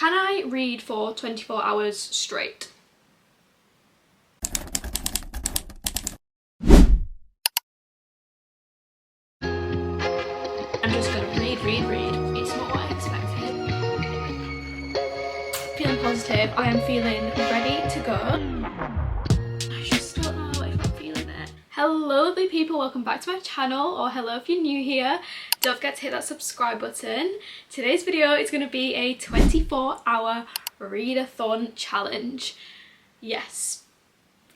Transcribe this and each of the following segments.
Can I read for 24 hours straight? I'm just gonna read. It's not what I expected. Feeling positive. I am feeling ready to go. I just don't know if I'm feeling it. Hello lovely people, welcome back to my channel, or hello if you're new here. Don't forget to hit that subscribe button. Today's video is going to be a 24-hour readathon challenge. Yes,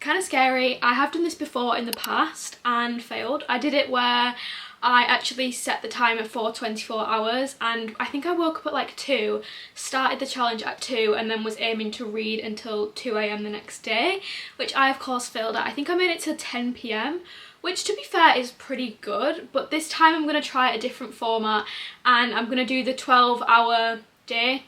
kind of scary. I have done this before in the past and failed. I did it where I actually set the timer for 24 hours and I think I woke up at like 2, started the challenge at 2 and then was aiming to read until 2 AM the next day, which I of course failed at. I think I made it to 10 PM, which to be fair is pretty good, but this time I'm going to try a different format and I'm going to do the 12-hour day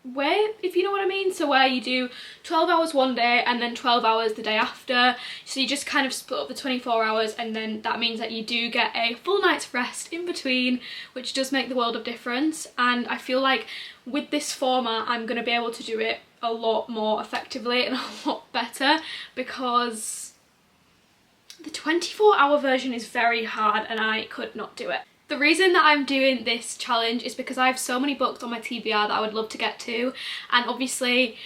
way, if you know what I mean. So where you do 12 hours one day and then 12 hours the day after, so you just kind of split up the 24 hours, and then that means that you do get a full night's rest in between, which does make the world of difference. And I feel like with this format I'm going to be able to do it a lot more effectively and a lot better, because the 24-hour version is very hard and I could not do it. The reason that I'm doing this challenge is because I have so many books on my TBR that I would love to get to, and obviously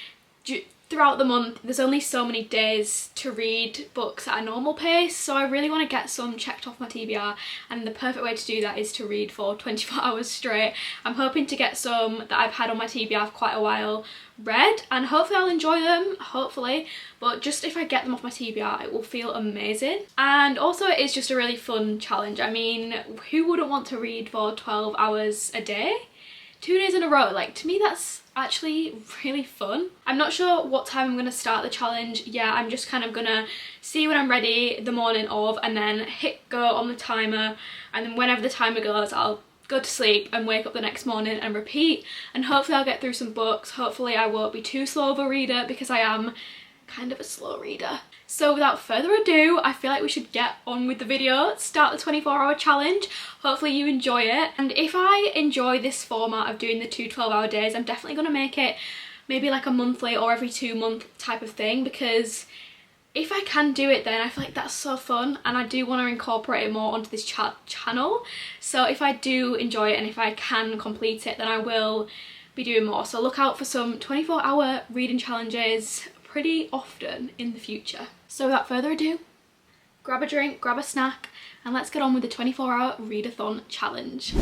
throughout the month there's only so many days to read books at a normal pace, so I really want to get some checked off my TBR, and the perfect way to do that is to read for 24 hours straight. I'm hoping to get some that I've had on my TBR for quite a while read, and hopefully I'll enjoy them, hopefully, but just if I get them off my TBR it will feel amazing. And also it is just a really fun challenge. I mean, who wouldn't want to read for 12 hours a day? 2 days in a row, like, to me that's actually really fun. I'm not sure what time I'm going to start the challenge. Yeah, I'm just kind of gonna see when I'm ready the morning of and then hit go on the timer, and then whenever the timer goes I'll go to sleep and wake up the next morning and repeat, and hopefully I'll get through some books. Hopefully I won't be too slow of a reader, because I am kind of a slow reader. So without further ado, I feel like we should get on with the video, start the 24-hour challenge. Hopefully you enjoy it, and if I enjoy this format of doing the 2 12-hour days, I'm definitely going to make it maybe like a monthly or every 2-month type of thing, because if I can do it then I feel like that's so fun, and I do want to incorporate it more onto this channel. So if I do enjoy it and if I can complete it, then I will be doing more. So look out for some 24-hour reading challenges pretty often in the future. So without further ado, grab a drink, grab a snack, and let's get on with the 24-hour readathon challenge.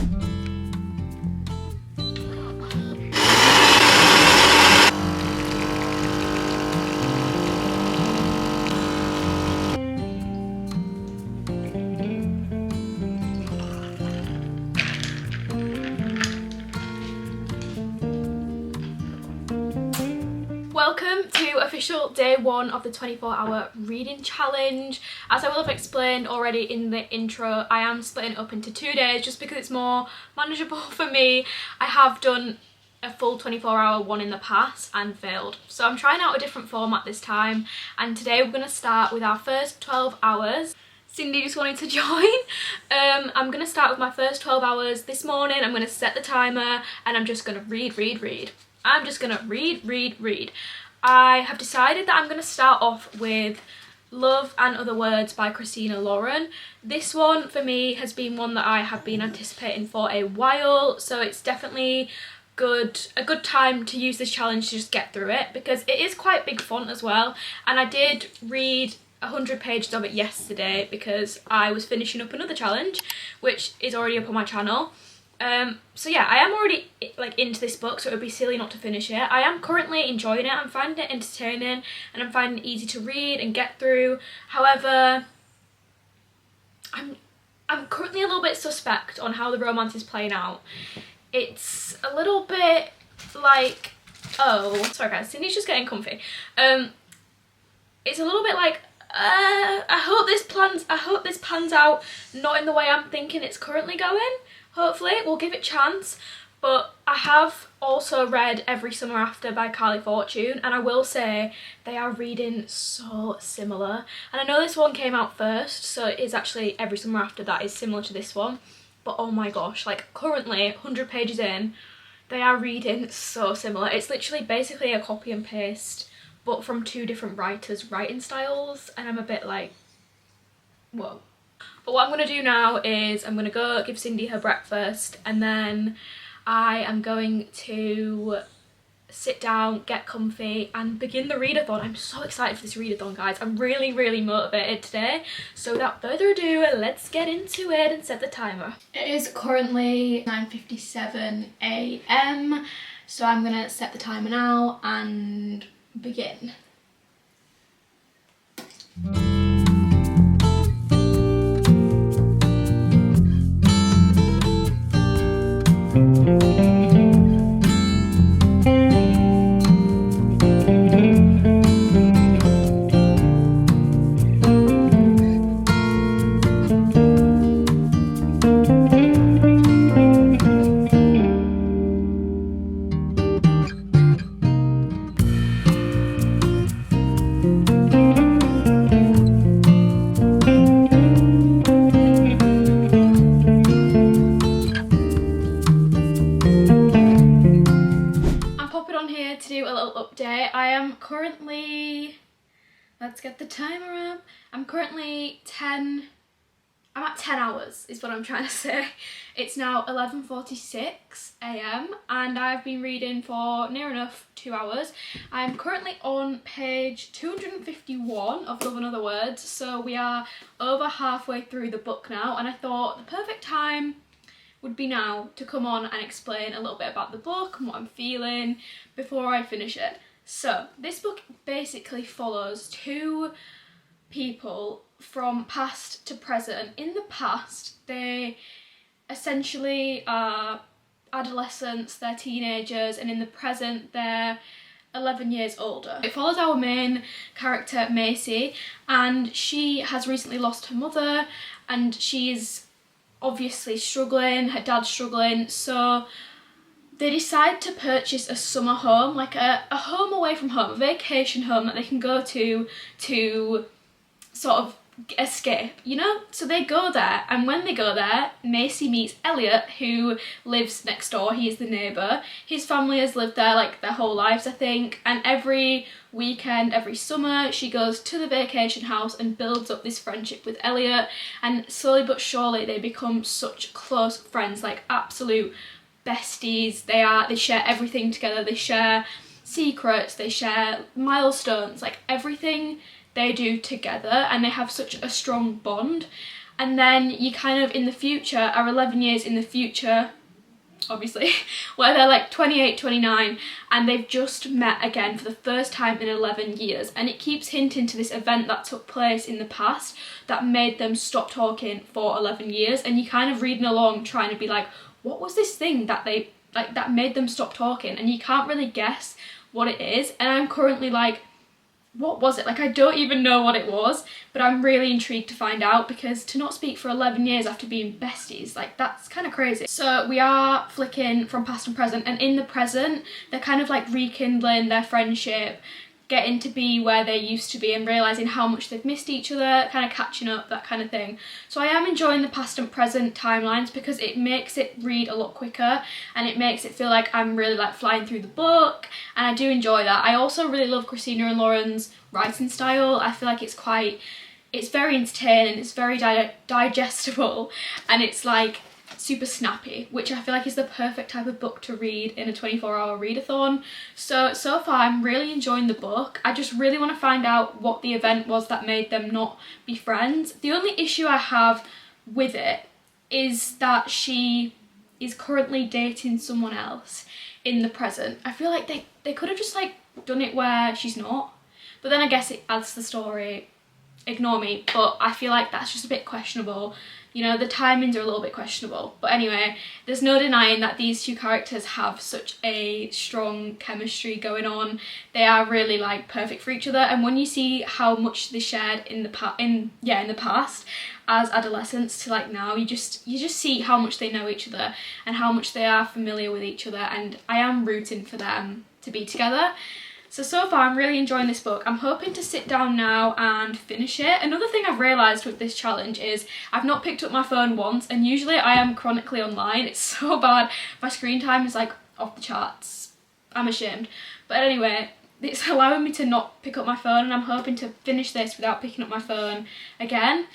Welcome to official day 1 of the 24-hour reading challenge. As I will have explained already in the intro, I am splitting it up into 2 days just because it's more manageable for me. I have done a full 24-hour one in the past and failed, so I'm trying out a different format this time, and today we're going to start with our first 12 hours. Cindy just wanted to join. I'm going to start with my first 12 hours this morning. I'm going to set the timer and I'm just going to read. I'm just going to read. I have decided that I'm going to start off with Love and Other Words by Christina Lauren. This one for me has been one that I have been anticipating for a while, so it's definitely a good time to use this challenge to just get through it, because it is quite big font as well, and I did read 100 pages of it yesterday because I was finishing up another challenge which is already up on my channel. So yeah, I am already like into this book, so it would be silly not to finish it. I am currently enjoying it. I'm finding it entertaining and I'm finding it easy to read and get through. However, I'm currently a little bit suspect on how the romance is playing out. It's a little bit like, oh sorry guys, Cindy's just getting comfy. It's a little bit like, I hope this pans out not in the way I'm thinking it's currently going. Hopefully we'll give it a chance. But I have also read Every Summer After by Carly Fortune, and I will say they are reading so similar. And I know this one came out first, so it is actually Every Summer After that is similar to this one. But oh my gosh, like currently 100 pages in, they are reading so similar. It's literally basically a copy and paste, but from two different writers' writing styles, and I'm a bit like, whoa. But what I'm going to do now is I'm going to go give Cindy her breakfast, and then I am going to sit down, get comfy, and begin the readathon. I'm so excited for this readathon, guys. I'm really, really motivated today. So without further ado, let's get into it and set the timer. It is currently 9:57 AM, so I'm gonna set the timer now and begin. To do a little update. I am currently, let's get the timer up. I'm at 10 hours is what I'm trying to say. It's now 11:46 AM and I've been reading for near enough 2 hours. I'm currently on page 251 of Love and Other Words, so we are over halfway through the book now, and I thought the perfect time would be now to come on and explain a little bit about the book and what I'm feeling before I finish it. So this book basically follows two people from past to present. In the past, they essentially are adolescents, they're teenagers, and in the present they're 11 years older. It follows our main character Macy, and she has recently lost her mother, and she's obviously struggling, her dad's struggling, so they decide to purchase a summer home, like a home away from home, a vacation home that they can go to sort of escape, you know? So they go there, and when they go there, Macy meets Elliot, who lives next door. He is the neighbour. His family has lived there like their whole lives, I think, and every weekend, every summer, she goes to the vacation house and builds up this friendship with Elliot, and slowly but surely they become such close friends, like absolute besties. They share everything together, they share secrets, they share milestones, like everything they do together, and they have such a strong bond. And then you kind of in the future are 11 years in the future, obviously, where they're like 28, 29, and they've just met again for the first time in 11 years, and it keeps hinting to this event that took place in the past that made them stop talking for 11 years, and you're kind of reading along trying to be like, what was this thing that they like that made them stop talking, and you can't really guess what it is. And I'm currently like, what was it? Like, I don't even know what it was, but I'm really intrigued to find out, because to not speak for 11 years after being besties, like, that's kind of crazy. So we are flicking from past and present, and in the present, they're kind of like rekindling their friendship, getting to be where they used to be and realising how much they've missed each other, kind of catching up, that kind of thing. So I am enjoying the past and present timelines because it makes it read a lot quicker, and it makes it feel like I'm really like flying through the book, and I do enjoy that. I also really love Christina and Lauren's writing style. I feel like it's very entertaining, it's very digestible, and it's like super snappy, which I feel like is the perfect type of book to read in a 24-hour readathon. So far I'm really enjoying the book. I just really want to find out what the event was that made them not be friends. The only issue I have with it is that she is currently dating someone else in the present. I feel like they could have just like done it where she's not, but then I guess it adds to the story. Ignore me, but I feel like that's just a bit questionable. You know, the timings are a little bit questionable. But anyway, there's no denying that these two characters have such a strong chemistry going on. They are really like perfect for each other, and when you see how much they shared in the past as adolescents to like now, you just see how much they know each other and how much they are familiar with each other, and I am rooting for them to be together. So far I'm really enjoying this book. I'm hoping to sit down now and finish it. Another thing I've realised with this challenge is I've not picked up my phone once, and usually I am chronically online. It's so bad. My screen time is like off the charts. I'm ashamed. But anyway, it's allowing me to not pick up my phone, and I'm hoping to finish this without picking up my phone again.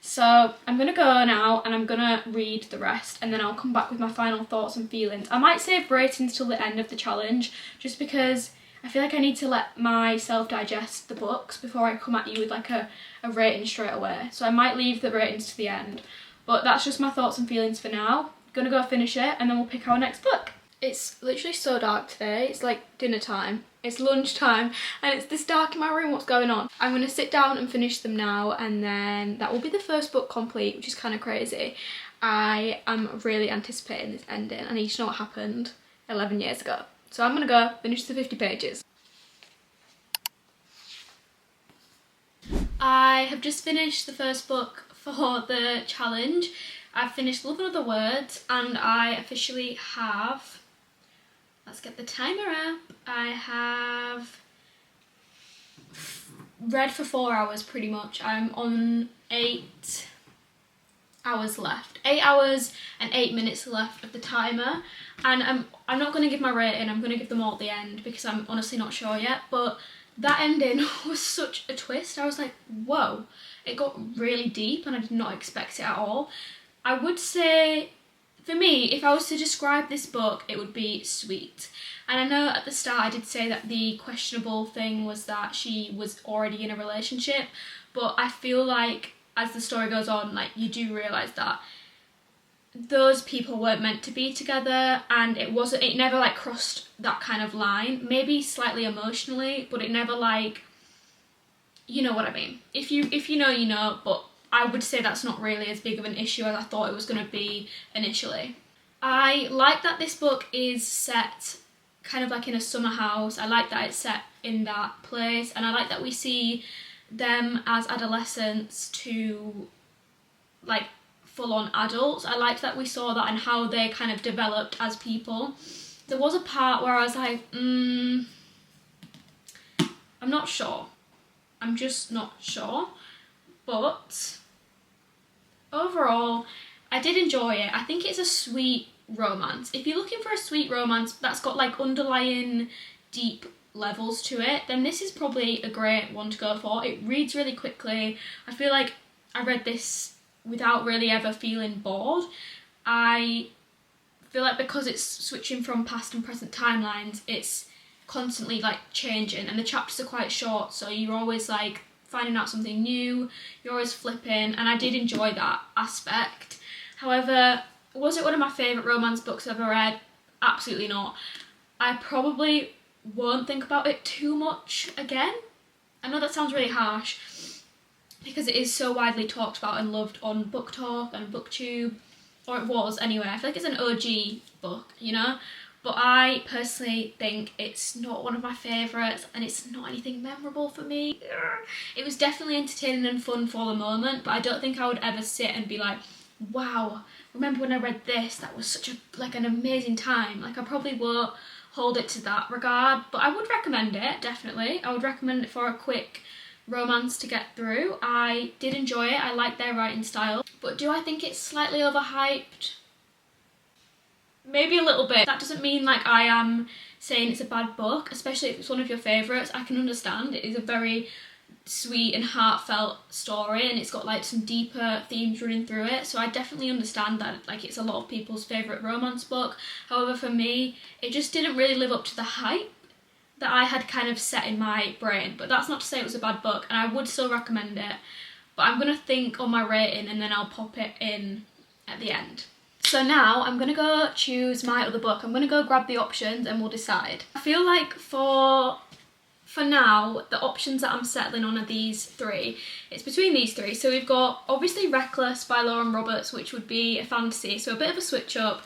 So I'm gonna go now and I'm gonna read the rest, and then I'll come back with my final thoughts and feelings. I might save ratings till the end of the challenge, just because I feel like I need to let myself digest the books before I come at you with like a rating straight away. So I might leave the ratings to the end, but that's just my thoughts and feelings for now. Gonna go finish it and then we'll pick our next book. It's literally so dark today. It's like dinner time. It's lunchtime and it's this dark in my room. What's going on? I'm gonna sit down and finish them now, and then that will be the first book complete, which is kind of crazy. I am really anticipating this ending. I need to know what happened 11 years ago. So I'm gonna go finish the 50 pages. I have just finished the first book for the challenge. I've finished Love and Other Words, and I officially have, let's get the timer up, I have read for 4 hours pretty much. I'm on 8 hours left. 8 hours and 8 minutes left of the timer, and I'm not going to give my rating. I'm going to give them all at the end because I'm honestly not sure yet, but that ending was such a twist. I was like, whoa, it got really deep and I did not expect it at all. I would say, for me, if I was to describe this book, it would be sweet. And I know at the start I did say that the questionable thing was that she was already in a relationship, but I feel like as the story goes on, like, you do realise that those people weren't meant to be together, and it never like crossed that kind of line. Maybe slightly emotionally, but it never, like, you know what I mean. If you know, you know, but I would say that's not really as big of an issue as I thought it was going to be initially. I like that this book is set kind of like in a summer house. I like that it's set in that place, and I like that we see them as adolescents to like full-on adults. I liked that we saw that and how they kind of developed as people. There was a part where I was like, I'm not sure. I'm just not sure. But overall, I did enjoy it. I think it's a sweet romance. If you're looking for a sweet romance that's got like underlying deep levels to it, then this is probably a great one to go for. It reads really quickly. I feel like I read this without really ever feeling bored. I feel like because it's switching from past and present timelines, it's constantly like changing, and the chapters are quite short, so you're always like finding out something new, you're always flipping, and I did enjoy that aspect. However, was it one of my favourite romance books I've ever read? Absolutely not. I probably won't think about it too much again. I know that sounds really harsh because it is so widely talked about and loved on Book Talk and BookTube, or it was anyway. I feel like it's an OG book, you know? But I personally think it's not one of my favourites, and it's not anything memorable for me. It was definitely entertaining and fun for the moment, but I don't think I would ever sit and be like, wow, remember when I read this? That was such an amazing time. Like, I probably won't hold it to that regard, but I would recommend it, definitely. I would recommend it for a quick romance to get through. I did enjoy it. I like their writing style. But do I think it's slightly overhyped? Maybe a little bit. That doesn't mean like I am saying it's a bad book, especially if it's one of your favourites. I can understand. It is a very sweet and heartfelt story, and it's got like some deeper themes running through it, so I definitely understand that like it's a lot of people's favourite romance book. However, for me, it just didn't really live up to the hype that I had kind of set in my brain. But that's not to say it was a bad book, and I would still recommend it, but I'm going to think on my rating and then I'll pop it in at the end. So now I'm going to go choose my other book. I'm going to go grab the options and we'll decide. I feel like for now, the options that I'm settling on are these three. It's between these three. So we've got obviously Reckless by Lauren Roberts, which would be a fantasy. So a bit of a switch up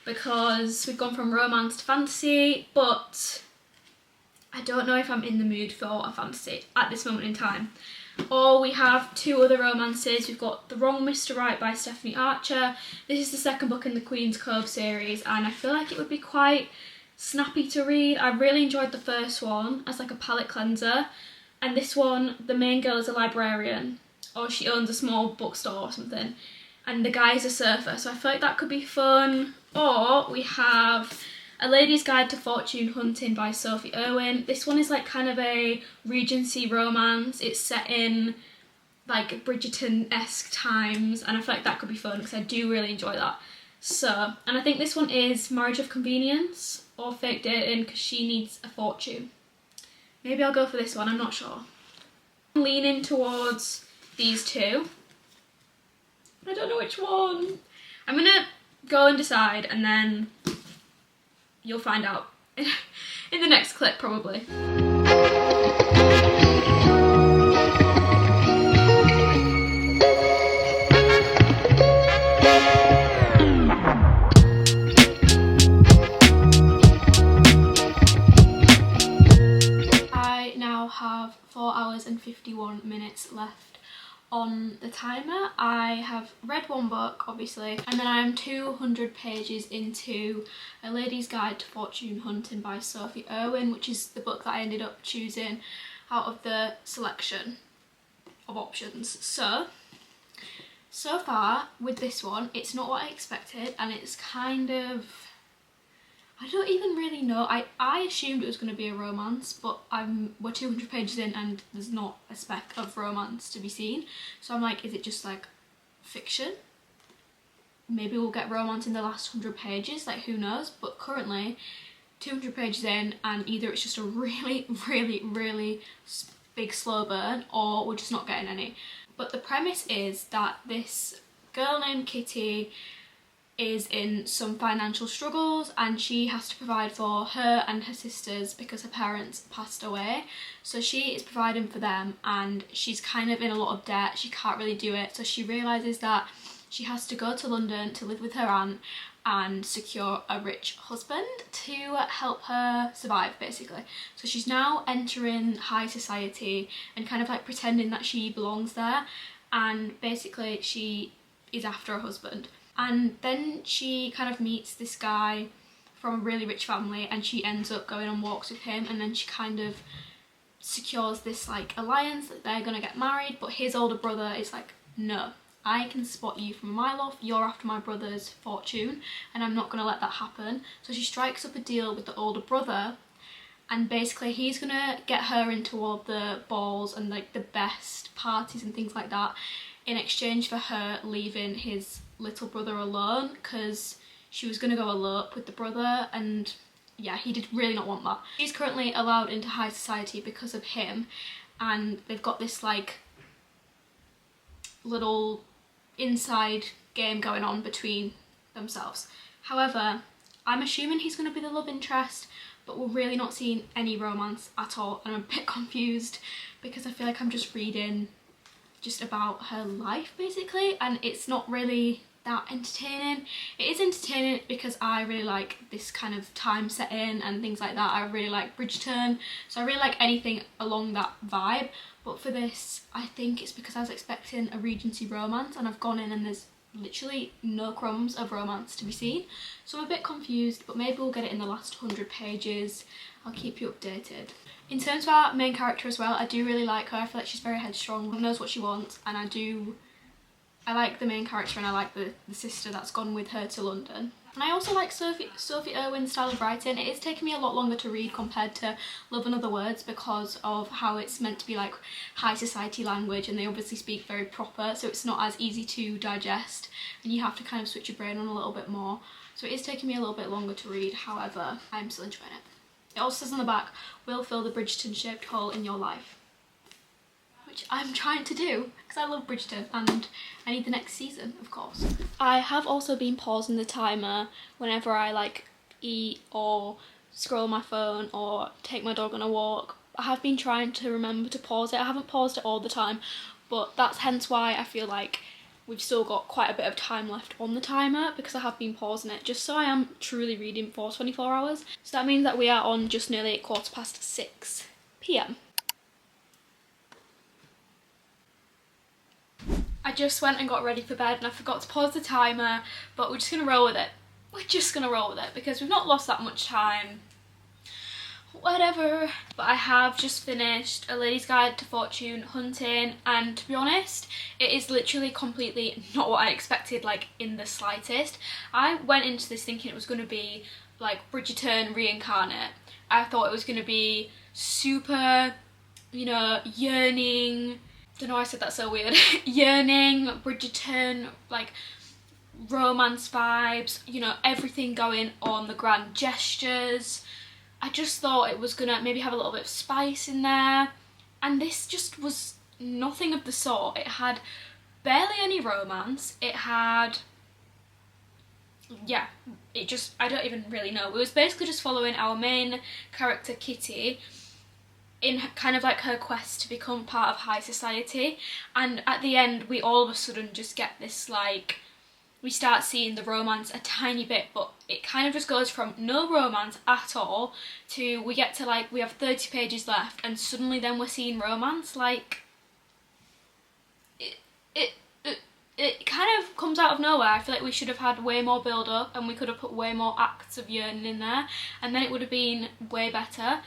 because we've gone from romance to fantasy, but I don't know if I'm in the mood for a fantasy at this moment in time. Or we have two other romances. We've got The Wrong Mr. Right by Stephanie Archer. This is the second book in the Queen's Cove series, and I feel like it would be quite snappy to read. I really enjoyed the first one as like a palate cleanser, and this one, the main girl is a librarian, or she owns a small bookstore or something, and the guy is a surfer, so I feel like that could be fun. Or we have A Lady's Guide to Fortune Hunting by Sophie Irwin. This one is like kind of a Regency romance. It's set in like Bridgerton-esque times, and I feel like that could be fun because I do really enjoy that. So, and I think this one is Marriage of Convenience or Fake Dating because she needs a fortune. Maybe I'll go for this one, I'm not sure. I'm leaning towards these two. I don't know which one. I'm gonna go and decide, and then you'll find out in the next clip probably. I now have 4 hours and 51 minutes left on the timer. I have read one book, obviously, and then I am 200 pages into A Lady's Guide to Fortune Hunting by Sophie Irwin, which is the book that I ended up choosing out of the selection of options. So far with this one, it's not what I expected, and it's kind of, I don't even really know. I assumed it was going to be a romance, but we're 200 pages in and there's not a speck of romance to be seen. So I'm like, is it just like fiction? Maybe we'll get romance in the last 100 pages, like who knows? But currently 200 pages in, and either it's just a really, really, really big slow burn, or we're just not getting any. But the premise is that this girl named Kitty is in some financial struggles, and she has to provide for her and her sisters because her parents passed away. So she is providing for them, and she's kind of in a lot of debt. She can't really do it, so she realises that she has to go to London to live with her aunt and secure a rich husband to help her survive, basically. So she's now entering high society and kind of like pretending that she belongs there, and basically she is after a husband. And then she kind of meets this guy from a really rich family, and she ends up going on walks with him, and then she kind of secures this like alliance that they're gonna get married. But his older brother is like, no, I can spot you from a mile off, you're after my brother's fortune and I'm not gonna let that happen. So she strikes up a deal with the older brother, and basically he's gonna get her into all of the balls and like the best parties and things like that, in exchange for her leaving his little brother alone, because she was going to go elope with the brother, and yeah, he did really not want that. She's currently allowed into high society because of him, and they've got this like little inside game going on between themselves. However, I'm assuming he's going to be the love interest, but we're really not seeing any romance at all, and I'm a bit confused because I feel like I'm just reading just about her life basically, and it's not really that entertaining. It is entertaining because I really like this kind of time setting and things like that. I really like Bridgerton, so I really like anything along that vibe. But for this, I think it's because I was expecting a Regency romance, and I've gone in and there's literally no crumbs of romance to be seen. So I'm a bit confused, but maybe we'll get it in the last 100 pages. I'll keep you updated. In terms of our main character as well, I do really like her. I feel like she's very headstrong, knows what she wants, and I like the main character, and I like the sister that's gone with her to London. And I also like Sophie Irwin's style of writing. It is taking me a lot longer to read compared to Love and Other Words because of how it's meant to be like high society language, and they obviously speak very proper, so it's not as easy to digest and you have to kind of switch your brain on a little bit more. So it is taking me a little bit longer to read, however, I'm still enjoying it. It also says on the back, will fill the Bridgerton shaped hole in your life, which I'm trying to do because I love Bridgerton and I need the next season, of course. I have also been pausing the timer whenever I like eat or scroll my phone or take my dog on a walk. I have been trying to remember to pause it. I haven't paused it all the time, but that's hence why I feel like we've still got quite a bit of time left on the timer, because I have been pausing it just so I am truly reading for 24 hours. So that means that we are on just nearly 6:15 p.m. I just went and got ready for bed and I forgot to pause the timer, but we're just going to roll with it. We're just going to roll with it because we've not lost that much time. Whatever. But I have just finished A Lady's Guide to Fortune Hunting, and to be honest, it is literally completely not what I expected, like in the slightest. I went into this thinking it was going to be like Bridgerton reincarnate. I thought it was going to be super, you know, yearning, don't know why I said that so weird, yearning, Bridgerton, like romance vibes, you know, everything going on, the grand gestures. I just thought it was gonna maybe have a little bit of spice in there, and this just was nothing of the sort. It had barely any romance. It had, yeah, it just, I don't even really know. It was basically just following our main character Kitty in kind of like her quest to become part of high society, and at the end we all of a sudden just get this, like, we start seeing the romance a tiny bit, but it kind of just goes from no romance at all to we get to, like, we have 30 pages left and suddenly then we're seeing romance. Like, it kind of comes out of nowhere. I feel like we should have had way more build up and we could have put way more acts of yearning in there, and then it would have been way better.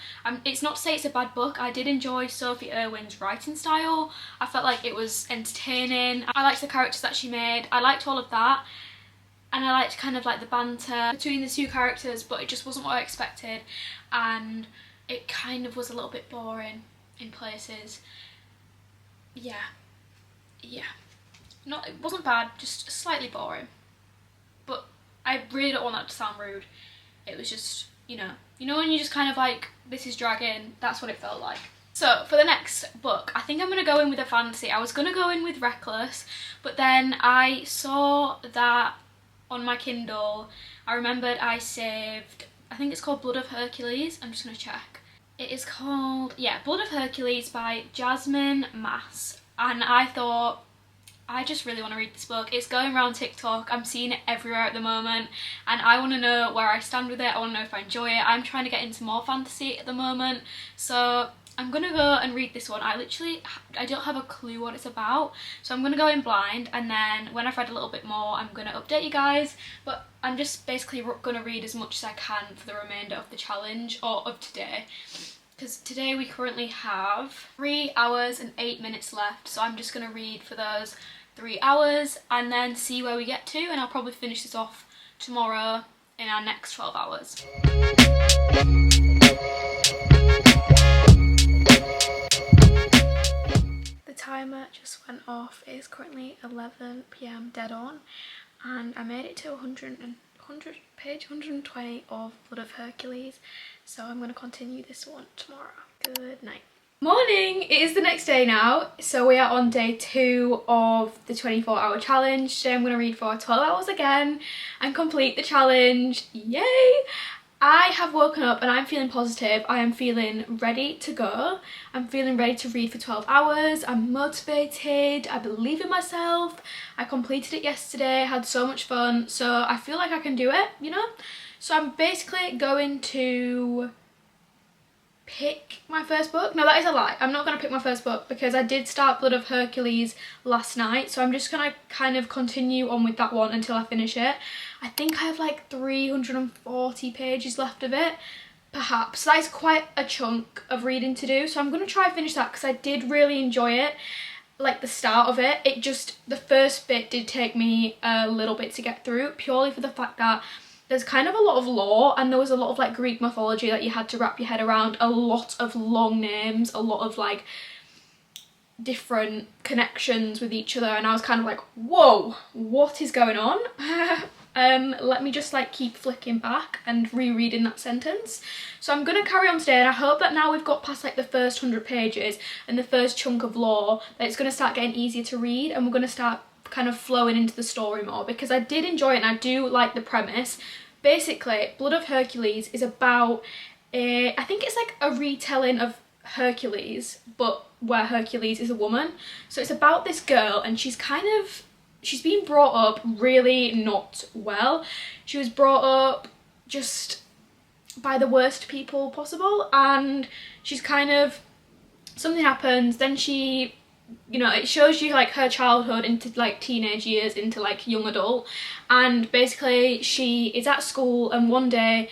It's not to say it's a bad book. I did enjoy Sophie Irwin's writing style. I felt like it was entertaining. I liked the characters that she made. I liked all of that, and I liked kind of like the banter between the two characters, but it just wasn't what I expected, and it kind of was a little bit boring in places. Yeah. Not, it wasn't bad, just slightly boring. But I really don't want that to sound rude. It was just, you know when you just kind of like, this is dragging, that's what it felt like. So for the next book, I think I'm going to go in with a fantasy. I was going to go in with Reckless, but then I saw that on my Kindle. I remembered I saved, I think it's called Blood of Hercules. I'm just going to check. It is called, yeah, Blood of Hercules by Jasmine Mass. And I thought, I just really want to read this book. It's going around TikTok. I'm seeing it everywhere at the moment, and I want to know where I stand with it. I want to know if I enjoy it. I'm trying to get into more fantasy at the moment, so I'm gonna go and read this one. I don't have a clue what it's about, so I'm gonna go in blind, and then when I've read a little bit more I'm gonna update you guys. But I'm just basically gonna read as much as I can for the remainder of the challenge, or of today, because today we currently have 3 hours and 8 minutes left, so I'm just going to read for those 3 hours and then see where we get to, and I'll probably finish this off tomorrow in our next 12 hours. The timer just went off. It is currently 11 PM dead on, and I made it to 120 of Blood of Hercules, so I'm going to continue this one tomorrow. Good night. Morning! It is the next day now, so we are on day 2 of the 24-hour challenge. Today I'm going to read for 12 hours again and complete the challenge. Yay! I have woken up and I'm feeling positive. I am feeling ready to go. I'm feeling ready to read for 12 hours. I'm motivated. I believe in myself. I completed it yesterday. Had so much fun. So I feel like I can do it, you know? So I'm basically going to pick my first book. No, that is a lie. I'm not going to pick my first book because I did start Blood of Hercules last night. So I'm just going to kind of continue on with that one until I finish it. I think I have like 340 pages left of it, perhaps. That is quite a chunk of reading to do. So I'm going to try and finish that because I did really enjoy it. Like the start of it, the first bit did take me a little bit to get through, purely for the fact that there's kind of a lot of lore, and there was a lot of like Greek mythology that you had to wrap your head around, a lot of long names, a lot of like different connections with each other, and I was kind of like, whoa, what is going on? Let me just like keep flicking back and rereading that sentence. So I'm going to carry on today, and I hope that now we've got past like the first 100 pages and the first chunk of lore, that it's going to start getting easier to read, and we're going to start kind of flowing into the story more, because I did enjoy it and I do like the premise. Basically, Blood of Hercules is about I think it's like a retelling of Hercules, but where Hercules is a woman. So it's about this girl, and she's been brought up really not well. She was brought up just by the worst people possible, and she's kind of, something happens, then she, you know, it shows you like her childhood into like teenage years into like young adult, and basically she is at school, and one day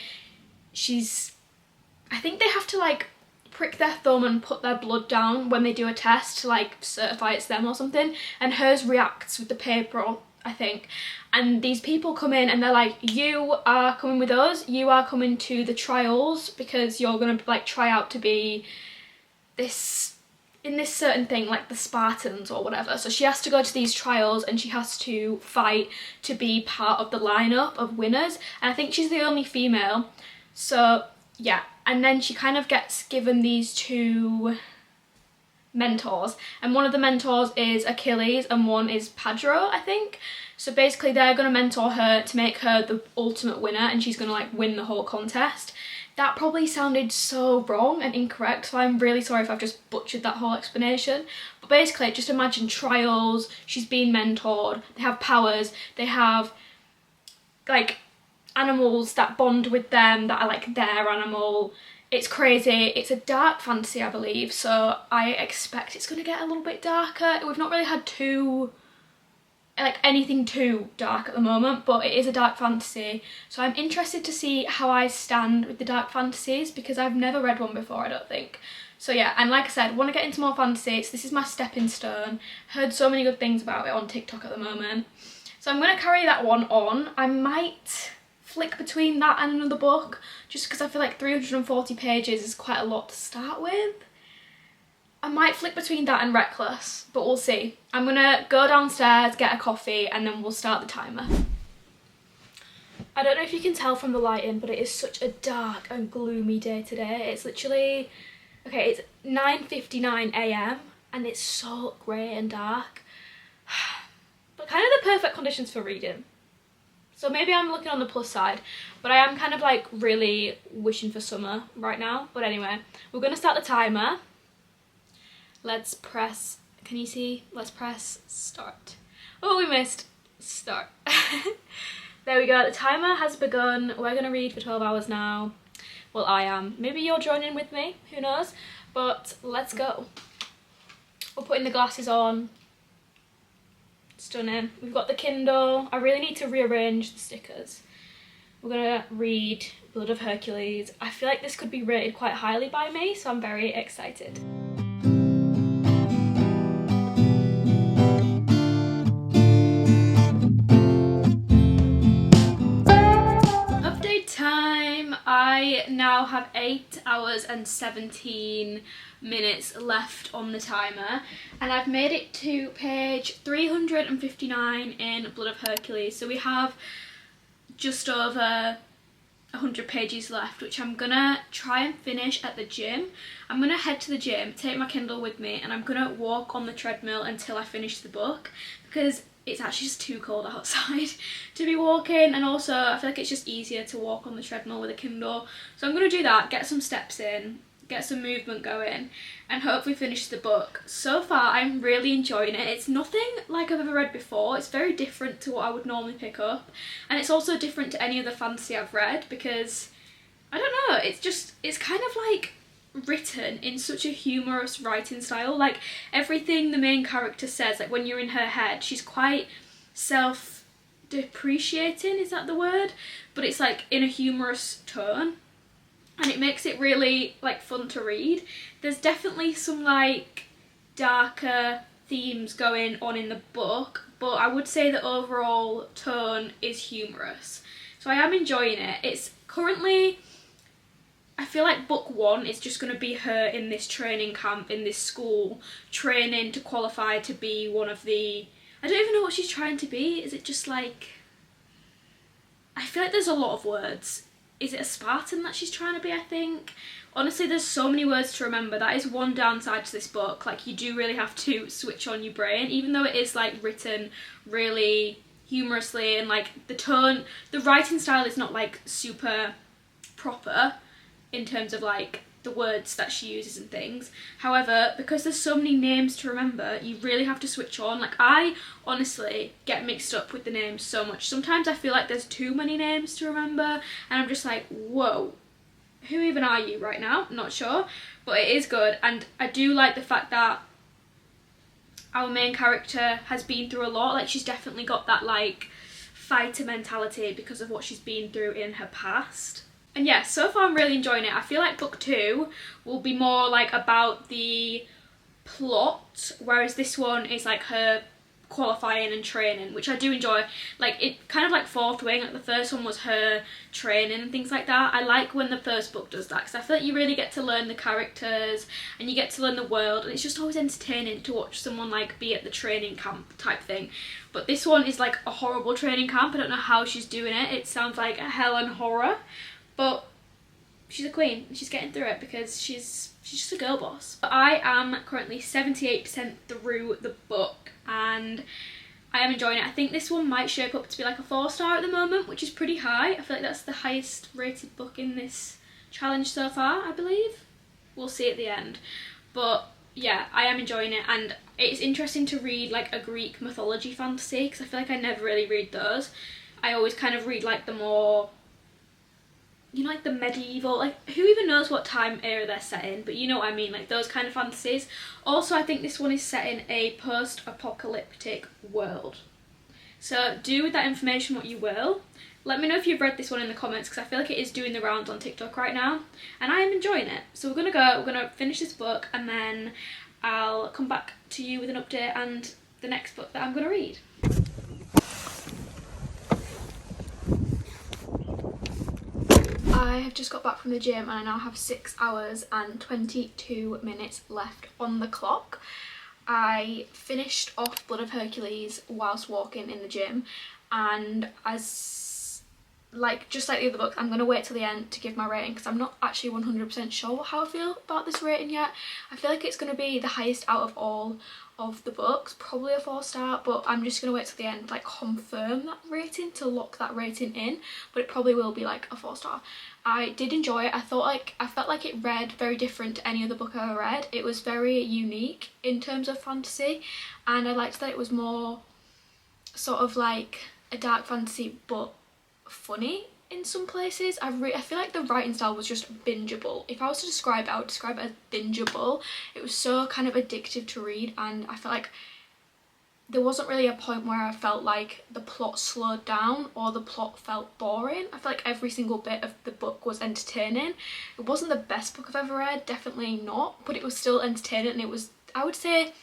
I think they have to like prick their thumb and put their blood down when they do a test to like certify it's them or something, and hers reacts with the paper I think. And these people come in and they're like, you are coming with us, you are coming to the trials because you're gonna like try out to be this in this certain thing, like the Spartans or whatever. So she has to go to these trials and she has to fight to be part of the lineup of winners, and I think she's the only female. So yeah, and then she kind of gets given these two mentors, and one of the mentors is Achilles and one is Padro, I think. So basically they're going to mentor her to make her the ultimate winner, and she's going to like win the whole contest. That probably sounded so wrong and incorrect, so I'm really sorry if I've just butchered that whole explanation. But basically, just imagine trials, she's being mentored, they have powers, they have like animals that bond with them that are like their animal. It's crazy. It's a dark fantasy, I believe, so I expect it's going to get a little bit darker. We've not really had anything too dark at the moment, but it is a dark fantasy, so I'm interested to see how I stand with the dark fantasies because I've never read one before, I don't think. So yeah, and like I said, want to get into more fantasy, so this is my stepping stone. Heard so many good things about it on TikTok at the moment, so I'm going to carry that one on. I might flick between that and another book just because I feel like 340 pages is quite a lot to start with. I might flick between that and Reckless, but we'll see. I'm gonna go downstairs, get a coffee, and then we'll start the timer. I don't know if you can tell from the lighting, but it is such a dark and gloomy day today. It's literally, okay, it's 9:59 AM and it's so grey and dark. But kind of the perfect conditions for reading. So maybe I'm looking on the plus side, but I am kind of like really wishing for summer right now. But anyway, we're gonna start the timer. Let's press, can you see? Let's press start. Oh, we missed start. There we go, the timer has begun. We're gonna read for 12 hours now. Well, I am. Maybe you're joining with me, who knows? But let's go. We're putting the glasses on. Stunning. We've got the Kindle. I really need to rearrange the stickers. We're gonna read Blood of Hercules. I feel like this could be rated quite highly by me, so I'm very excited. Time. I now have 8 hours and 17 minutes left on the timer, and I've made it to page 359 in Blood of Hercules, so we have just over 100 pages left, which I'm gonna try and finish at the gym. I'm gonna head to the gym, take my Kindle with me, and I'm gonna walk on the treadmill until I finish the book, because it's actually just too cold outside to be walking, and also I feel like it's just easier to walk on the treadmill with a Kindle. So I'm going to do that, get some steps in, get some movement going, and hopefully finish the book. So far I'm really enjoying it. It's nothing like I've ever read before. It's very different to what I would normally pick up, and it's also different to any other fantasy I've read because, I don't know, it's kind of like written in such a humorous writing style. Like everything the main character says, like when you're in her head, she's quite self-depreciating, is that the word? But it's like in a humorous tone, and it makes it really like fun to read. There's definitely some like darker themes going on in the book, but I would say the overall tone is humorous. So I am enjoying it. It's currently, I feel like book one is just going to be her in this training camp, in this school, training to qualify to be one of the, I don't even know what she's trying to be. Is it just like, I feel like there's a lot of words. Is it a Spartan that she's trying to be, I think? Honestly, there's so many words to remember. That is one downside to this book. Like, you do really have to switch on your brain, even though it is like written really humorously, and like the tone, the writing style is not like super proper in terms of like the words that she uses and things. However, because there's so many names to remember, you really have to switch on. Like, I honestly get mixed up with the names so much. Sometimes I feel like there's too many names to remember, and I'm just like, whoa, who even are you right now? Not sure, but it is good. And I do like the fact that our main character has been through a lot. Like, she's definitely got that like fighter mentality because of what she's been through in her past. And yeah, so far I'm really enjoying it. I feel like book two will be more like about the plot, whereas this one is like her qualifying and training, which I do enjoy. Like, it kind of like Fourth Wing, like the first one was her training and things like that. I like when the first book does that, because I feel like you really get to learn the characters and you get to learn the world, and it's just always entertaining to watch someone like be at the training camp type thing. But this one is like a horrible training camp. I don't know how she's doing it. It sounds like a hell and horror, but she's a queen and she's getting through it because she's just a girl boss. I am currently 78% through the book and I am enjoying it. I think this one might shape up to be like a 4-star at the moment, which is pretty high. I feel like that's the highest rated book in this challenge so far, I believe. We'll see at the end. But yeah, I am enjoying it, and it's interesting to read like a Greek mythology fantasy, because I feel like I never really read those. I always kind of read like the more, you know, like the medieval, like who even knows what time era they're set in, but you know what I mean, like those kind of fantasies. Also, I think this one is set in a post-apocalyptic world. So do with that information what you will. Let me know if you've read this one in the comments, because I feel like it is doing the rounds on TikTok right now and I am enjoying it. So we're gonna finish this book and then I'll come back to you with an update and the next book that I'm gonna read. I have just got back from the gym and I now have 6 hours and 22 minutes left on the clock. I finished off Blood of Hercules whilst walking in the gym, and just like the other books, I'm going to wait till the end to give my rating, because I'm not actually 100% sure how I feel about this rating yet. I feel like it's going to be the highest out of all of the books, probably a 4-star, but I'm just going to wait till the end to like confirm that rating, to lock that rating in, but it probably will be like a 4-star. I did enjoy it. I felt like it read very different to any other book I ever read. It was very unique in terms of fantasy, and I liked that it was more sort of like a dark fantasy but funny in some places. I feel like the writing style was just bingeable. If I was to describe it, I would describe it as bingeable. It was so kind of addictive to read, and I felt like there wasn't really a point where I felt like the plot slowed down or the plot felt boring. I felt like every single bit of the book was entertaining. It wasn't the best book I've ever read, definitely not, but it was still entertaining, and it was, I would say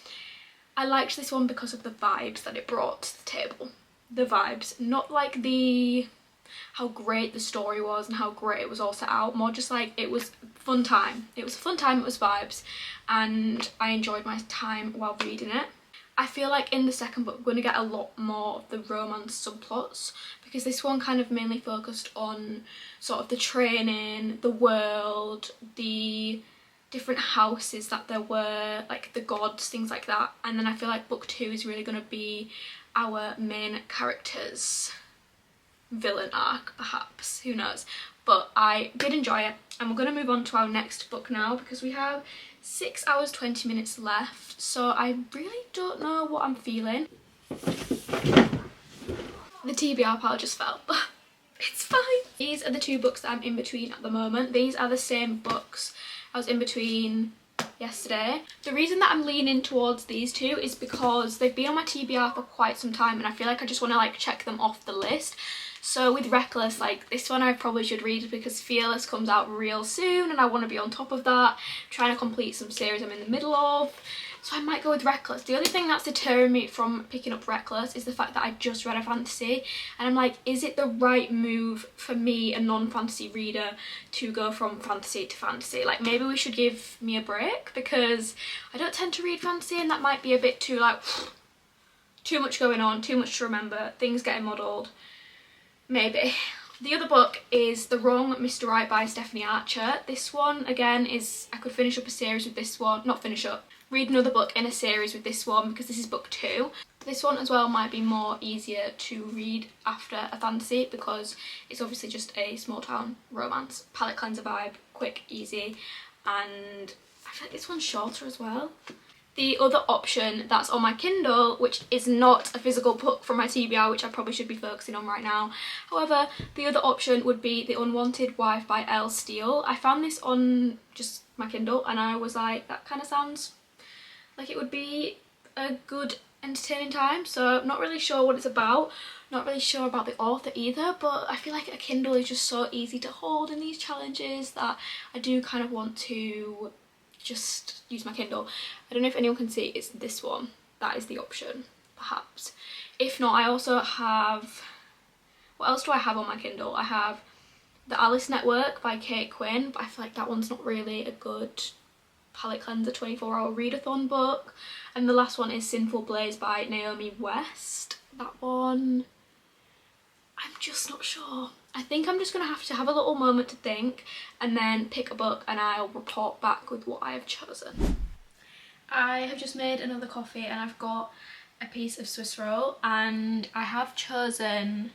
I liked this one because of the vibes that it brought to the table. The vibes, not like how great the story was and how great it was all set out, more just like it was fun time. It was a fun time, it was vibes, and I enjoyed my time while reading it. I feel like in the second book we're going to get a lot more of the romance subplots, because this one kind of mainly focused on sort of the training, the world, the different houses that there were, like the gods, things like that. And then I feel like book 2 is really going to be our main character's villain arc, perhaps, who knows. But I did enjoy it, and we're going to move on to our next book now, because we have 6 hours 20 minutes left, so I really don't know what I'm feeling. The TBR pile just fell, but it's fine. These are the 2 books that I'm in between at the moment. These are the same books I was in between yesterday. The reason that I'm leaning towards these 2 is because they've been on my TBR for quite some time, and I feel like I just want to like check them off the list. So with Reckless, like this one I probably should read because Fearless comes out real soon and I want to be on top of that. I'm trying to complete some series I'm in the middle of, so I might go with Reckless. The only thing that's deterring me from picking up Reckless is the fact that I just read a fantasy, and I'm like, is it the right move for me, a non-fantasy reader, to go from fantasy to fantasy? Like, maybe we should give me a break, because I don't tend to read fantasy and that might be a bit too like too much going on, too much to remember, things getting muddled. Maybe. The other book is The Wrong Mr. Right by Stephanie Archer. This one, again, is, I could finish up a series with this one, not finish up, read another book in a series with this one, because this is book 2. This one as well might be more easier to read after a fantasy, because it's obviously just a small town romance, palette cleanser vibe, quick, easy, and I feel like this one's shorter as well. The other option that's on my Kindle, which is not a physical book from my TBR, which I probably should be focusing on right now. However, the other option would be The Unwanted Wife by Elle Steele. I found this on just my Kindle and I was like, that kind of sounds like it would be a good entertaining time. So I'm not really sure what it's about, not really sure about the author either, but I feel like a Kindle is just so easy to hold in these challenges that I do kind of want to just use my Kindle. I don't know if anyone can see, it's this one. That is the option. perhaps. If not, I also have, what else do I have on my Kindle? I have The Alice Network by Kate Quinn, but I feel like that one's not really a good palette cleanser 24-hour readathon book. And the last one is Sinful Blaze by Naomi West. That one, I'm just not sure. I think I'm just gonna have to have a little moment to think and then pick a book, and I'll report back with what I have chosen. I have just made another coffee and I've got a piece of Swiss roll, and I have chosen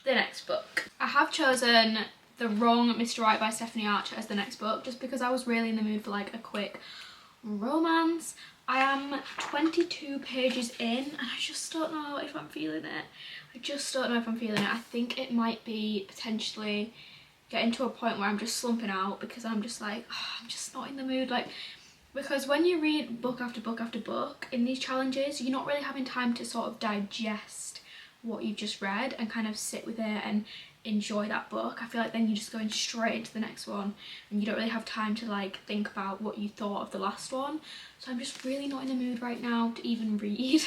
the next book. I have chosen The Wrong Mr. Right by Stephanie Archer as the next book, just because I was really in the mood for like a quick romance. I am 22 pages in and I just don't know if I'm feeling it. I think it might be potentially getting to a point where I'm just slumping out, because I'm just like, oh, I'm just not in the mood. Like, because when you read book after book after book in these challenges, you're not really having time to sort of digest what you've just read and kind of sit with it and enjoy that book. I feel like then you're just going straight into the next one and you don't really have time to like think about what you thought of the last one. So I'm just really not in the mood right now to even read.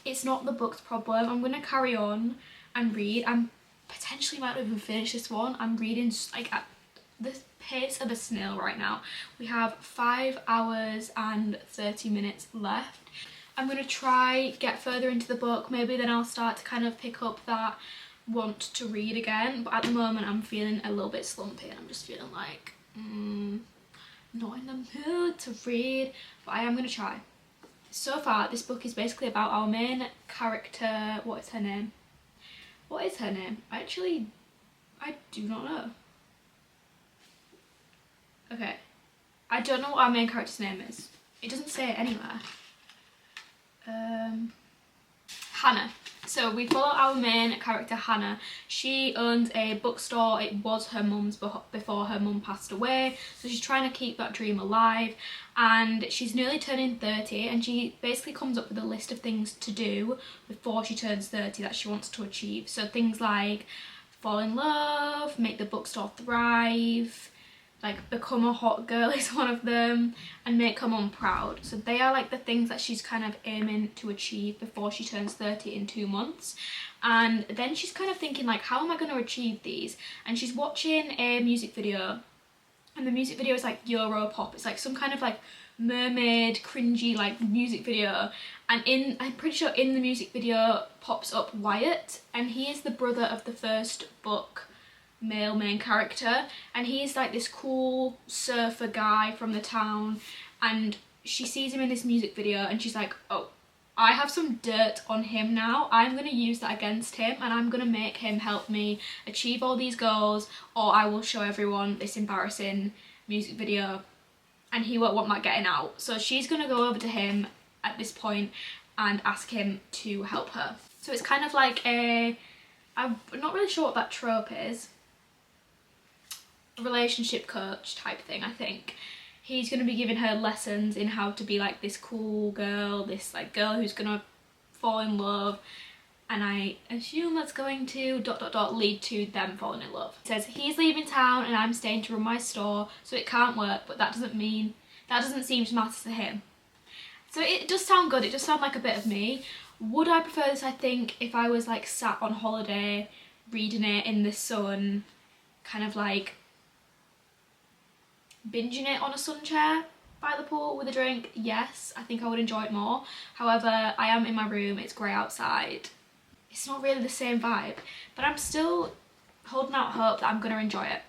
It's not the book's problem. I'm gonna carry on and read. I'm potentially might not even finish this one. I'm reading like at the pace of a snail right now. We have 5 hours and 30 minutes left. I'm gonna try get further into the book. Maybe then I'll start to kind of pick up that want to read again, but at the moment I'm feeling a little bit slumpy and I'm just feeling like not in the mood to read, but I am gonna try. So far this book is basically about our main character. What is her name? I do not know. Okay, I don't know what our main character's name is. It doesn't say it anywhere. Hannah. So we follow our main character Hannah. She owns a bookstore. It was her mum's before her mum passed away, so she's trying to keep that dream alive, and she's nearly turning 30, and she basically comes up with a list of things to do before she turns 30 that she wants to achieve. So things like fall in love, make the bookstore thrive, like become a hot girl is one of them, and make her mum proud. So they are like the things that she's kind of aiming to achieve before she turns 30 in 2 months. And then she's kind of thinking like, how am I going to achieve these? And she's watching a music video, and the music video is like Euro pop. It's like some kind of like mermaid cringy like music video, and I'm pretty sure in the music video pops up Wyatt, and he is the brother of the first book male main character, and he's like this cool surfer guy from the town, and she sees him in this music video and she's like, oh, I have some dirt on him now. I'm going to use that against him, and I'm going to make him help me achieve all these goals, or I will show everyone this embarrassing music video and he won't want that getting out. So she's going to go over to him at this point and ask him to help her. So it's kind of like I'm not really sure what that trope is. Relationship coach type thing, I think. He's going to be giving her lessons in how to be like this cool girl, this like girl who's going to fall in love, and I assume that's going to ... lead to them falling in love. It says he's leaving town and I'm staying to run my store, so it can't work, but that doesn't seem to matter to him. So it does sound good. It does sound like a bit of me. Would I prefer this? I think if I was like sat on holiday reading it in the sun, kind of like binging it on a sun chair by the pool with a drink, yes, I think I would enjoy it more. However, I am in my room, it's grey outside. It's not really the same vibe, but I'm still holding out hope that I'm going to enjoy it.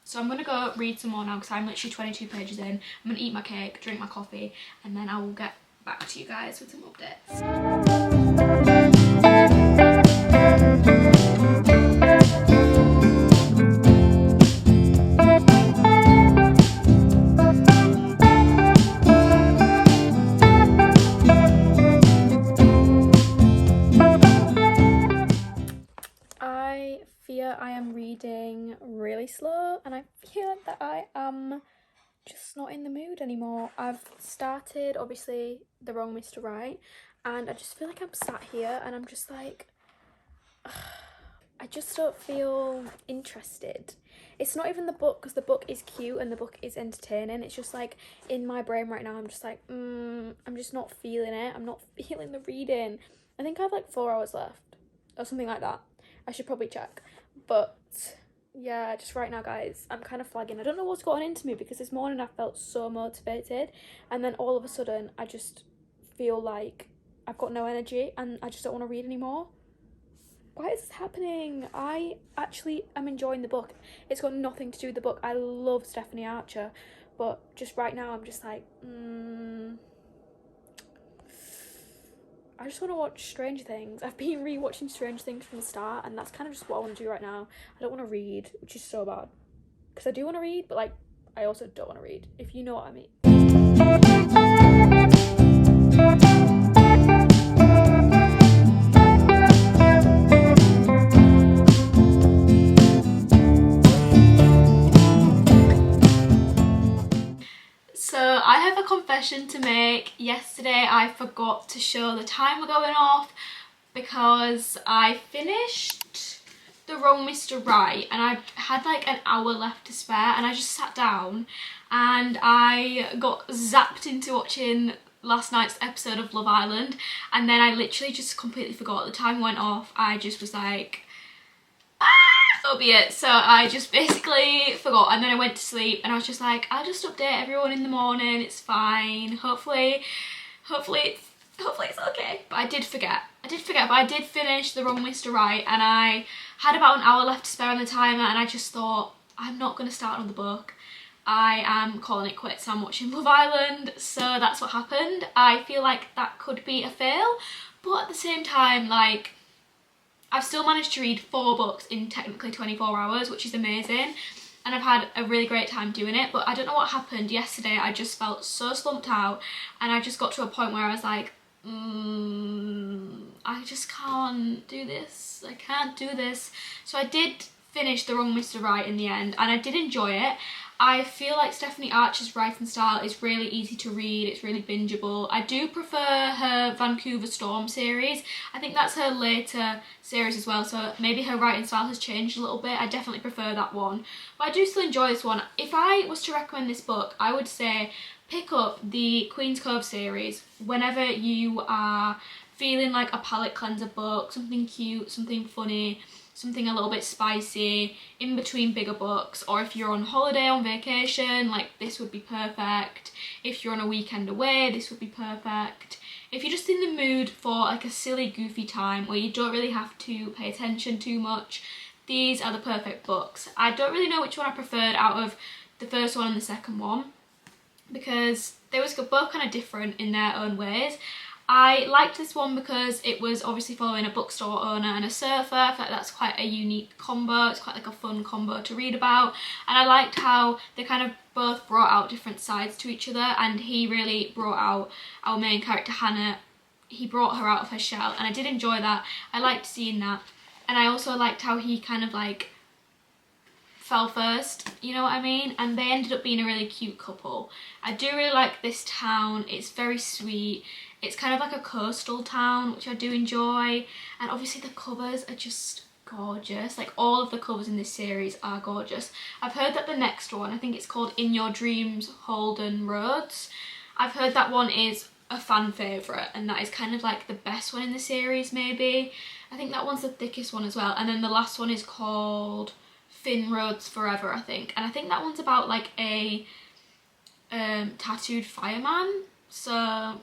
So I'm going to go read some more now, because I'm literally 22 pages in. I'm going to eat my cake, drink my coffee, and then I will get back to you guys with some updates. I am reading really slow, and I feel that I am just not in the mood anymore. I've started obviously The Wrong Mr. Right, and I just feel like I'm sat here and I'm just like I just don't feel interested. it's not even the book, because the book is cute and the book is entertaining. It's just like in my brain right now, I'm just like, I'm just not feeling it. I'm not feeling the reading. I think I have like 4 hours left or something like that. I should probably check. But yeah, just right now, guys, I'm kind of flagging. I don't know what's gotten into me, because this morning I felt so motivated, and then all of a sudden I just feel like I've got no energy and I just don't want to read anymore. Why is this happening? I actually am enjoying the book. It's got nothing to do with the book. I love Stephanie Archer, but just right now I'm just like, I just want to watch Stranger Things. I've been rewatching Stranger Things from the start, and that's kind of just what I want to do right now. I don't want to read, which is so bad, because I do want to read, but like I also don't want to read, if you know what I mean. So I have a confession to make. Yesterday I forgot to show the timer going off, because I finished The Wrong Mr. Right and I had like an hour left to spare, and I just sat down and I got zapped into watching last night's episode of Love Island, and then I literally just completely forgot. The time went off. I just was like, so be it. So I just basically forgot, and then I went to sleep, and I was just like, I'll just update everyone in the morning, it's fine, hopefully it's okay. But I did forget, but I did finish The Wrong Mr. Right, and I had about an hour left to spare on the timer, and I just thought, I'm not going to start another book. I am calling it quits. I'm watching Love Island, so that's what happened. I feel like that could be a fail, but at the same time, like, I've still managed to read 4 books in technically 24 hours, which is amazing. And I've had a really great time doing it, but I don't know what happened yesterday. I just felt so slumped out, and I just got to a point where I was like, I just can't do this. I can't do this. So I did finish The Wrong Mr. Right in the end, and I did enjoy it. I feel like Stephanie Archer's writing style is really easy to read, it's really bingeable. I do prefer her Vancouver Storm series. I think that's her later series as well, so maybe her writing style has changed a little bit. I definitely prefer that one. But I do still enjoy this one. If I was to recommend this book, I would say pick up the Queen's Cove series whenever you are feeling like a palate cleanser book, something cute, something funny, something a little bit spicy in between bigger books, or if you're on holiday, on vacation, like this would be perfect. If you're on a weekend away, this would be perfect. If you're just in the mood for like a silly, goofy time where you don't really have to pay attention too much, these are the perfect books. I don't really know which one I preferred out of the first one and the second one, because they were both kind of different in their own ways. I liked this one because it was obviously following a bookstore owner and a surfer. I feel like that's quite a unique combo. It's quite like a fun combo to read about. And I liked how they kind of both brought out different sides to each other, and he really brought out our main character Hannah. He brought her out of her shell, and I did enjoy that. I liked seeing that. And I also liked how he kind of like fell first, you know what I mean? And they ended up being a really cute couple. I do really like this town. It's very sweet. It's kind of like a coastal town, which I do enjoy. And obviously the covers are just gorgeous. Like all of the covers in this series are gorgeous. I've heard that the next one, I think it's called In Your Dreams, Holden Roads. I've heard that one is a fan favourite, and that is kind of like the best one in the series maybe. I think that one's the thickest one as well. And then the last one is called Finn Roads Forever, I think. And I think that one's about like a tattooed fireman. So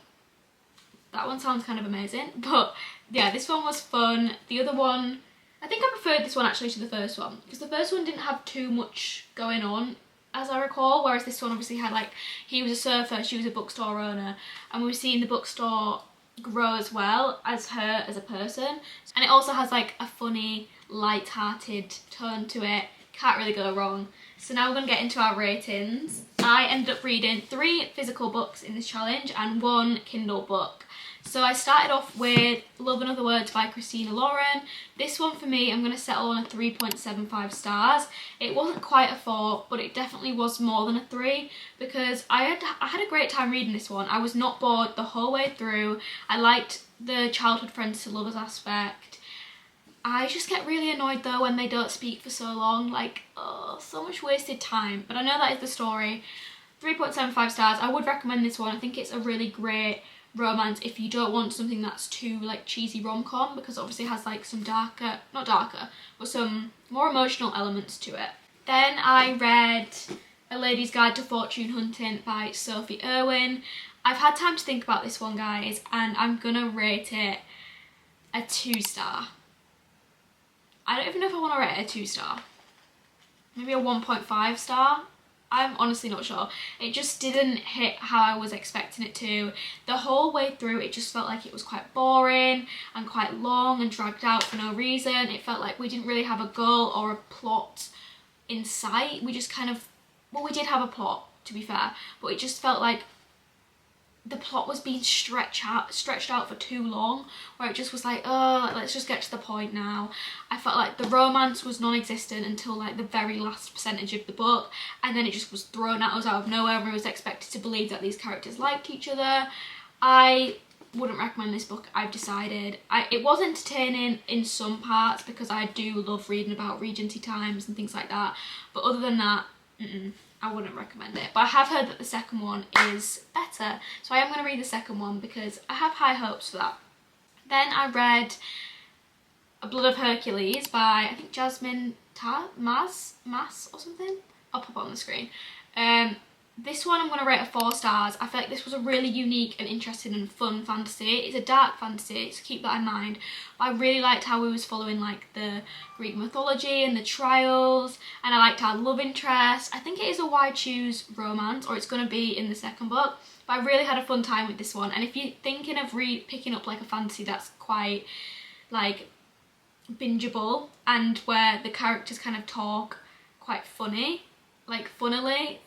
that one sounds kind of amazing. But yeah, this one was fun. The other one, I think I preferred this one actually to the first one, because the first one didn't have too much going on as I recall, whereas this one obviously had like, he was a surfer, she was a bookstore owner, and we've seen the bookstore grow as well as her as a person. And it also has like a funny, light-hearted tone to it. Can't really go wrong. So now we're going to get into our ratings. I ended up reading 3 physical books in this challenge and 1 Kindle book. So I started off with Love and Other Words by Christina Lauren. This one for me, I'm going to settle on a 3.75 stars. It wasn't quite a 4, but it definitely was more than a 3, because I had a great time reading this one. I was not bored the whole way through. I liked the childhood friends to lovers aspect. I just get really annoyed though when they don't speak for so long, like, oh, so much wasted time. But I know that is the story. 3.75 stars. I would recommend this one. I think it's a really great romance if you don't want something that's too like cheesy rom-com, because it obviously has like some darker, not darker, but some more emotional elements to it. Then I read A Lady's Guide to Fortune Hunting by Sophie Irwin. I've had time to think about this one, guys, and I'm gonna rate it a 2-star. I don't even know if I want to rate it a 2-star. Maybe a 1.5 star. I'm honestly not sure. It just didn't hit how I was expecting it to. The whole way through it just felt like it was quite boring and quite long and dragged out for no reason. It felt like we didn't really have a goal or a plot in sight. We just kind of, well, we did have a plot, to be fair, but it just felt like the plot was being stretched out for too long, where it just was like, oh, let's just get to the point now. I felt like the romance was non-existent until like the very last percentage of the book, and then it just was thrown at us out of nowhere and we was expected to believe that these characters liked each other. I wouldn't recommend this book, I've decided. It was entertaining in some parts because I do love reading about Regency times and things like that, but other than that, I wouldn't recommend it. But I have heard that the second one is better, so I am going to read the second one because I have high hopes for that. Then I read A Blood of Hercules by, I think, Jasmine Mas or something. I'll pop it on the screen. This one I'm going to rate a 4 stars. I feel like this was a really unique and interesting and fun fantasy. It's a dark fantasy, so keep that in mind. But I really liked how we was following like the Greek mythology and the trials, and I liked our love interest. I think it is a why choose romance, or it's going to be in the second book. But I really had a fun time with this one. And if you're thinking of picking up like a fantasy that's quite like bingeable and where the characters kind of talk quite funny, like funnily,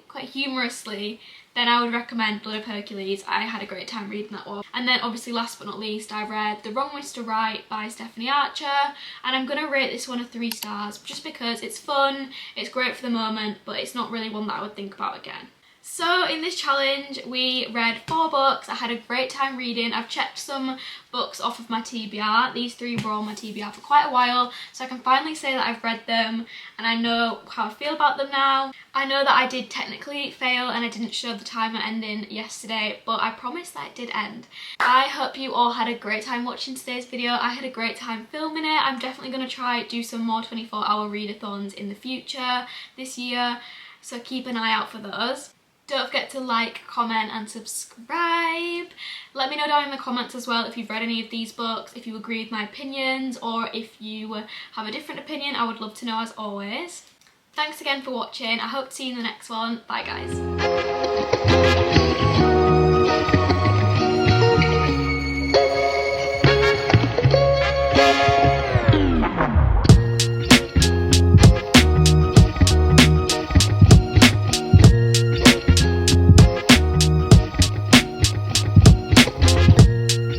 quite humorously, then I would recommend Blood of Hercules. I had a great time reading that one. And then obviously last but not least, I read The Wrong Ways to Write by Stephanie Archer, and I'm gonna rate this one a 3 stars just because it's fun, it's great for the moment, but it's not really one that I would think about again. So in this challenge we read 4 books. I had a great time reading. I've checked some books off of my TBR. These 3 were on my TBR for quite a while, so I can finally say that I've read them and I know how I feel about them now. I know that I did technically fail and I didn't show the timer ending yesterday, but I promise that it did end. I hope you all had a great time watching today's video. I had a great time filming it. I'm definitely going to try do some more 24-hour readathons in the future this year, so keep an eye out for those. Don't forget to like, comment and subscribe. Let me know down in the comments as well if you've read any of these books, if you agree with my opinions, or if you have a different opinion. I would love to know as always. Thanks again for watching. I hope to see you in the next one. Bye guys.